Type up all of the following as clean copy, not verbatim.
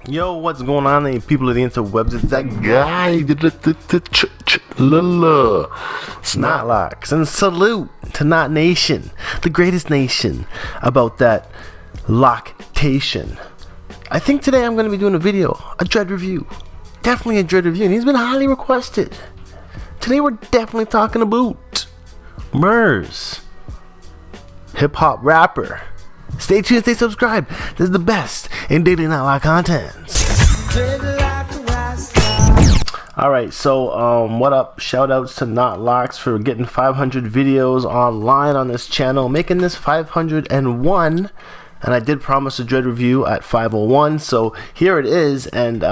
Yo, what's going on, people of the interwebs? It's that guy, knotlocks, and salute to Knot Nation, the greatest nation, about that locktation. I think today I'm going to be doing a dread review, definitely a dread review, and he's been highly requested. Today we're definitely talking about Murs, hip hop rapper. Stay tuned, stay subscribed. This is the best in daily knotlock content. Alright, so what up? Shout outs to knotlocks for getting 500 videos online on this channel, making this 501. And I did promise a dread review at 501, so here it is. And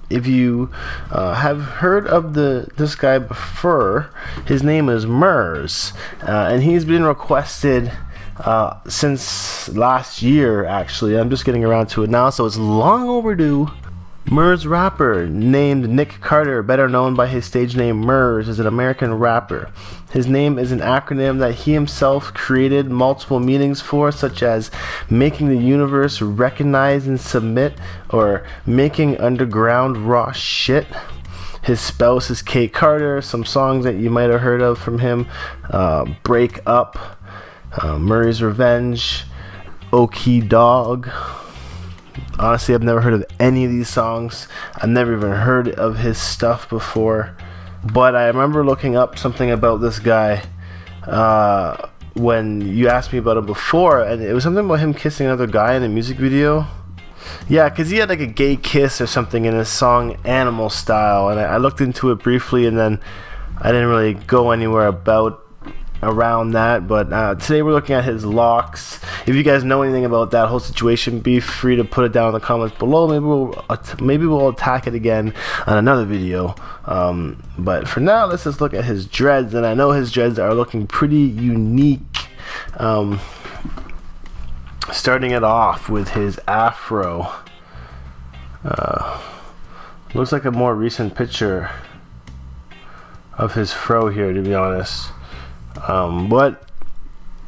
if you have heard of this guy before, his name is Murs, and he's been requested since last year. Actually, I'm just getting around to it now, so it's long overdue. Murs rapper named Nick Carter, better known by his stage name Murs, is an American rapper. His name is an acronym that he himself created multiple meanings for, such as making the universe recognize and submit, or making underground raw shit. His spouse is Kate Carter. Some songs that you might have heard of from him: Break Up, Murray's Revenge, Okie Dog. Honestly, I've never heard of any of these songs. I've never even heard of his stuff before. But I remember looking up something about this guy when you asked me about him before, and it was something about him kissing another guy in a music video. Yeah, because he had like a gay kiss or something in his song Animal Style, and I looked into it briefly, and then I didn't really go anywhere around that. But today we're looking at his locks. If you guys know anything about that whole situation, be free to put it down in the comments below. Maybe we'll attack it again on another video. But for now, let's just look at his dreads, and I know his dreads are looking pretty unique. Starting it off with his afro. Looks like a more recent picture of his fro here, to be honest. But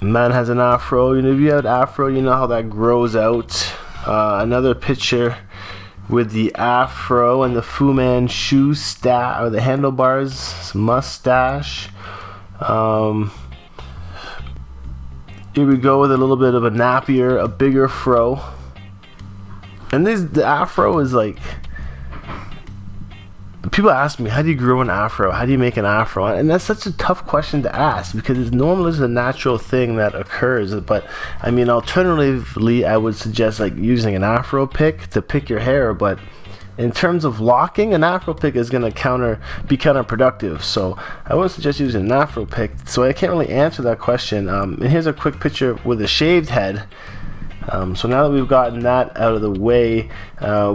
man has an afro. If you have an afro, you know how that grows out. Another picture with the afro and the Fu Manchu or the handlebars mustache. Here we go with a little bit of a nappier, a bigger fro. And the afro is like, people ask me, how do you grow an afro? How do you make an afro? And that's such a tough question to ask, because it's normally a natural thing that occurs. But I mean, alternatively, I would suggest like using an afro pick to pick your hair. But in terms of locking, an afro pick is going to be counterproductive. So I wouldn't suggest using an afro pick. So I can't really answer that question. And here's a quick picture with a shaved head. So now that we've gotten that out of the way,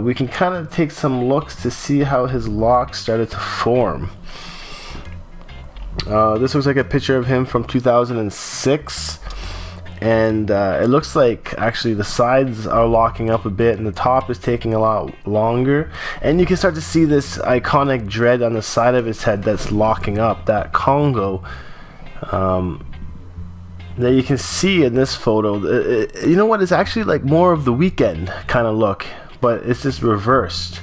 we can kind of take some looks to see how his locks started to form. This looks like a picture of him from 2006, and it looks like actually the sides are locking up a bit and the top is taking a lot longer, and you can start to see this iconic dread on the side of his head that's locking up, that Congo. That you can see in this photo. You know what, it's actually like more of the Weekend kind of look, but it's just reversed.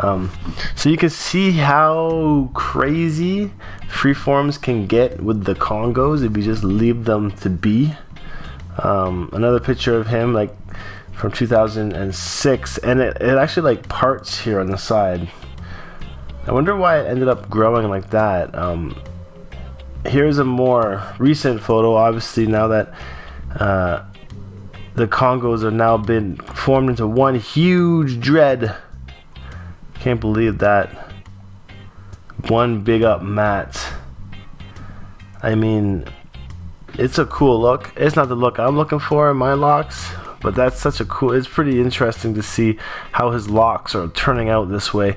So you can see how crazy freeforms can get with the Congos if you just leave them to be. Another picture of him like from 2006, and it actually like parts here on the side. I wonder why it ended up growing like that. Here's a more recent photo, obviously, now that the Congos are now been formed into one huge dread. Can't believe that. One big up mat. I mean, it's a cool look. It's not the look I'm looking for in my locks, but that's such a cool, it's pretty interesting to see how his locks are turning out this way.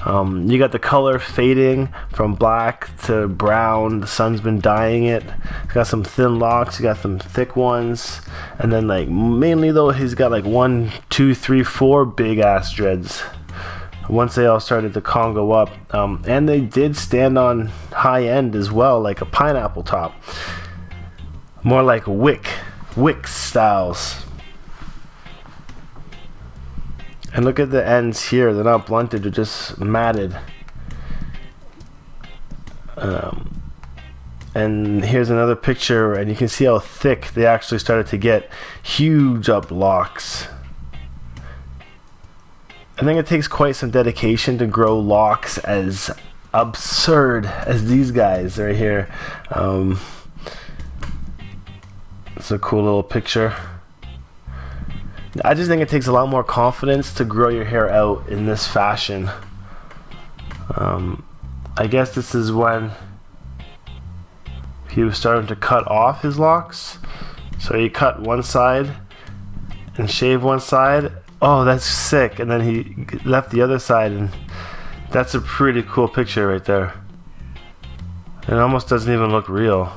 You got the color fading from black to brown. The sun's been dyeing it. He's got some thin locks, you got some thick ones, and then like mainly though he's got like 1, 2, 3, 4 big ass dreads. Once they all started to Congo up, and they did stand on high end as well, like a pineapple top, more like wick styles. And look at the ends here. They're not blunted, they're just matted. And here's another picture, and you can see how thick they actually started to get. Huge up locks. I think it takes quite some dedication to grow locks as absurd as these guys right here. It's a cool little picture. I just think it takes a lot more confidence to grow your hair out in this fashion. I guess this is when he was starting to cut off his locks. So he cut one side and shaved one side. Oh, that's sick. And then he left the other side, and that's a pretty cool picture right there. It almost doesn't even look real.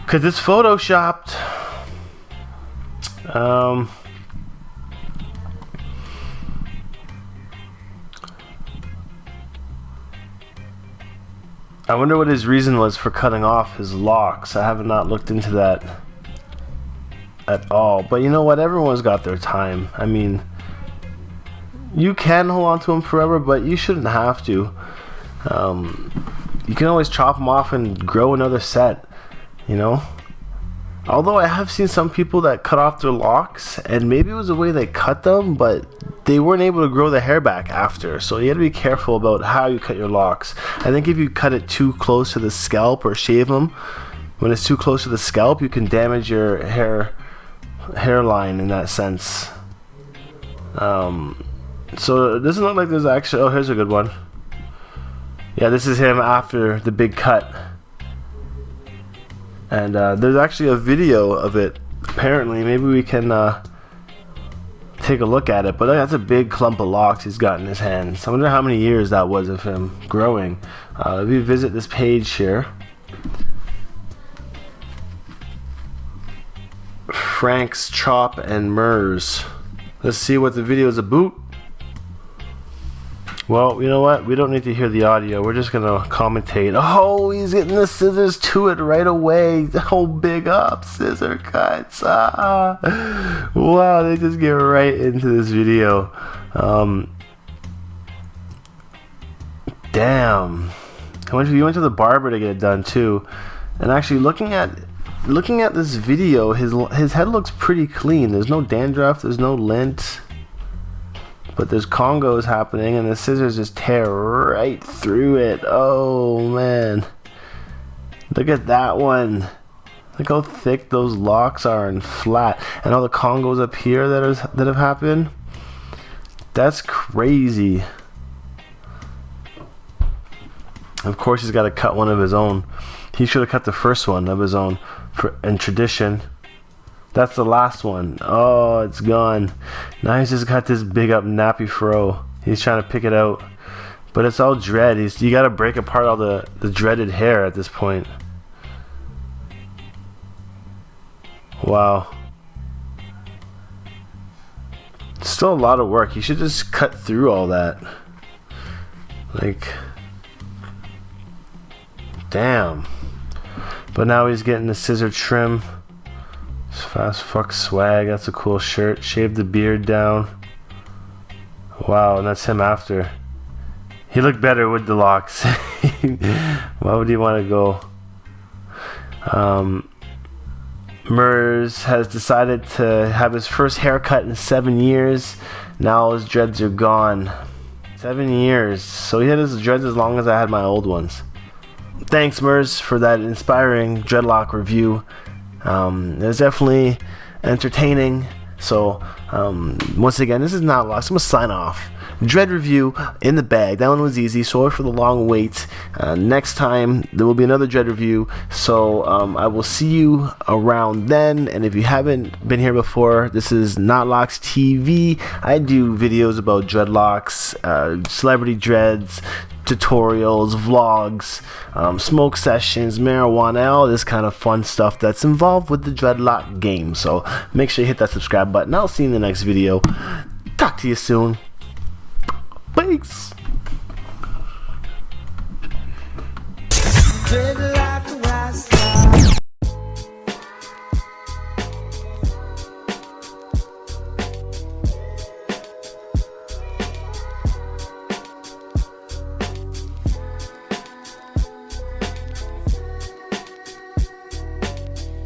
Cause it's photoshopped. I wonder what his reason was for cutting off his locks. I have not looked into that at all. But you know what? Everyone's got their time. I mean, you can hold on to them forever, but you shouldn't have to. You can always chop them off and grow another set, you know? Although I have seen some people that cut off their locks, and maybe it was the way they cut them, but they weren't able to grow the hair back after. So you gotta be careful about how you cut your locks. I think if you cut it too close to the scalp or shave them, when it's too close to the scalp, you can damage your hairline in that sense. So it doesn't look like there's actually, oh, here's a good one. Yeah, this is him after the big cut. And there's actually a video of it, apparently. Maybe we can take a look at it. But that's a big clump of locks he's got in his hands. I wonder how many years that was of him growing. If we visit this page here, Frank's Chop and Murs. Let's see what the video is about. Well, you know what? We don't need to hear the audio. We're just gonna commentate. Oh, he's getting the scissors to it right away. Oh, big up scissor cuts. Ah. Wow, they just get right into this video. Damn. You went to the barber to get it done too. And actually, looking at this video, his head looks pretty clean. There's no dandruff. There's no lint. But there's Congos happening, and the scissors just tear right through it. Oh man, look at that one. Look how thick those locks are and flat, and all the Congos up here that have happened. That's crazy. Of course, he's got to cut one of his own. He should have cut the first one of his own in tradition. That's the last one. Oh, it's gone. Now he's just got this big up nappy fro. He's trying to pick it out. But it's all dread. You got to break apart all the dreaded hair at this point. Wow. Still a lot of work. You should just cut through all that. Like, damn. But now he's getting the scissor trim. Fast fuck swag. That's a cool shirt. Shaved the beard down. Wow, and that's him after. He looked better with the locks. Why would he want to go? Murs has decided to have his first haircut in 7 years. Now his dreads are gone. 7 years. So he had his dreads as long as I had my old ones. Thanks, Murs, for that inspiring dreadlock review. It was definitely entertaining. So once again, this is knotlocks. I'm gonna sign off. Dread review in the bag. That one was easy. Sorry for the long wait. Next time there will be another dread review. So I will see you around then. And if you haven't been here before, this is knotlocks TV. I do videos about dreadlocks, celebrity dreads, tutorials, vlogs, smoke sessions, marijuana, all this kind of fun stuff that's involved with the dreadlock game. So make sure you hit that subscribe button. I'll see you in the next video. Talk to you soon. Peace.